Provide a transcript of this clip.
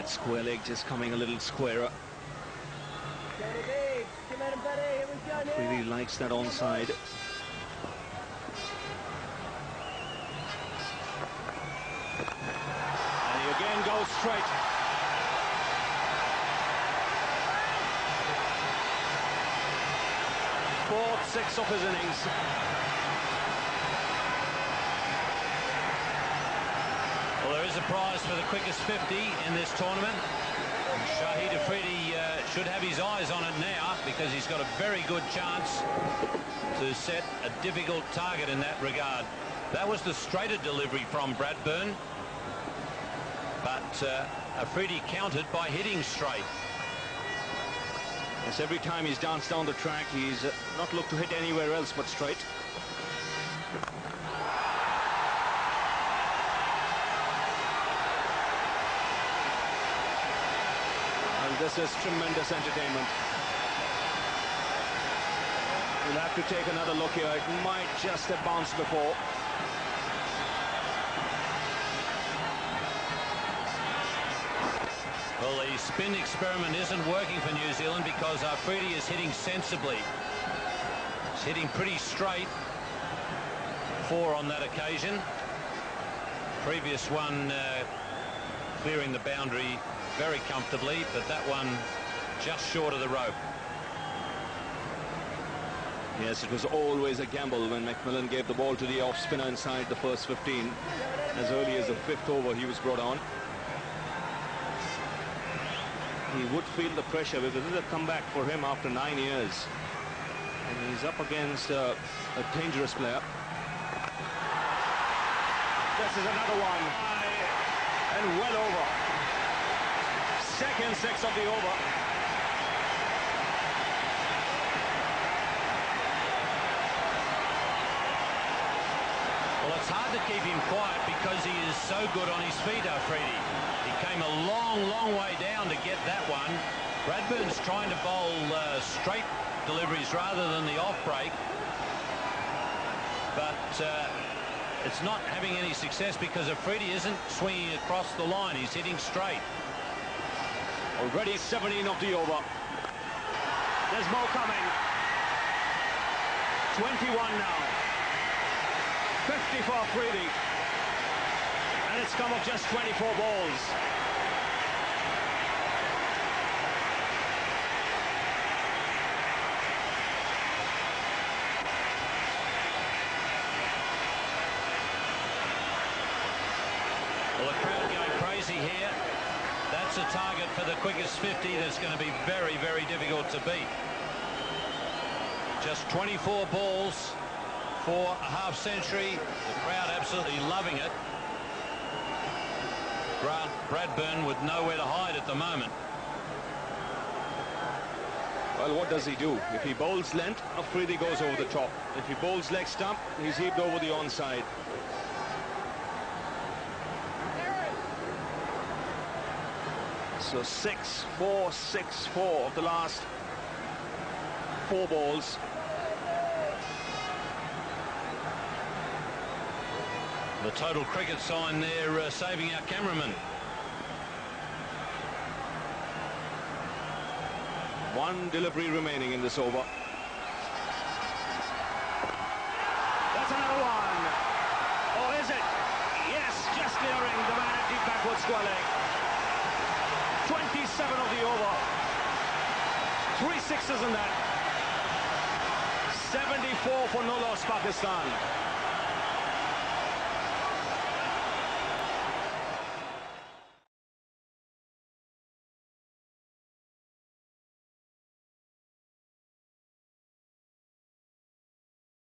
Square leg just coming a little squarer. Really likes that onside. And he again goes straight. Fourth, sixth of his innings. Well, there is a prize for the quickest 50 in this tournament. Shahid Afridi should have his eyes on it now, because he's got a very good chance to set a difficult target in that regard. That was the straighter delivery from Bradburn, but Afridi countered by hitting straight. Yes, every time he's danced down the track, he's not looked to hit anywhere else but straight. This is tremendous entertainment. We'll have to take another look here. It might just have bounced before. Well, the spin experiment isn't working for New Zealand because Afridi is hitting sensibly. He's hitting pretty straight. 4 on that occasion. Previous one clearing the boundary very comfortably, but that one just short of the rope. Yes, it was always a gamble when McMillan gave the ball to the off-spinner inside the first 15. As early as the 5th over, he was brought on. He would feel the pressure because this is a comeback for him after 9 years. And he's up against a dangerous player. This is another one. And well over. Second 6 of the over. Well, it's hard to keep him quiet because he is so good on his feet, Afridi. He came a long way down to get that one. Bradburn's trying to bowl straight deliveries rather than the off break. But it's not having any success because Afridi isn't swinging across the line. He's hitting straight. Already 17 of the over. There's more coming. 21 now. 50 for Afridi. And it's come of just 24 balls. Well, the crowd going crazy here. That's a target for the quickest 50 that's going to be very difficult to beat. Just 24 balls for a half century. The crowd absolutely loving it. Bradburn with nowhere to hide at the moment. Well, what does he do? If he bowls length, Afridi goes over the top. If he bowls leg stump, he's heaved over the onside. So 6-4, 6-4 of the last 4 balls. The total cricket sign there saving our cameraman. 1 delivery remaining in this over. That's another one. Or is it? Yes, just clearing the man at deep backward square leg. 27 of the over. 3 sixes in that. 74 for no loss Pakistan.